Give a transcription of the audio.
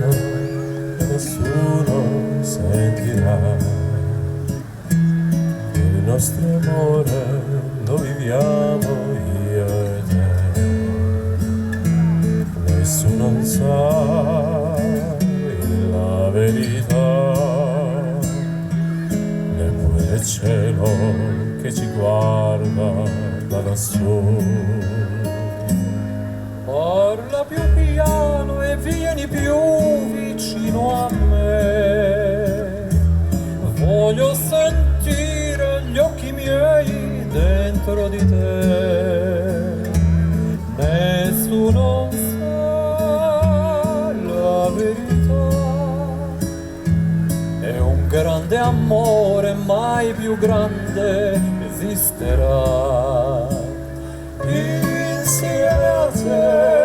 lontano e nessuno sentirà. Il nostro amore lo viviamo io e te. Nessuno sa la verità, neppure il cielo che ci guarda da lassù. Parla più piano e vieni più vicino a me. Voglio sentire gli occhi miei dentro di te. Nessuno sa la verità. È un grande amore, mai più grande esisterà. Insieme a te.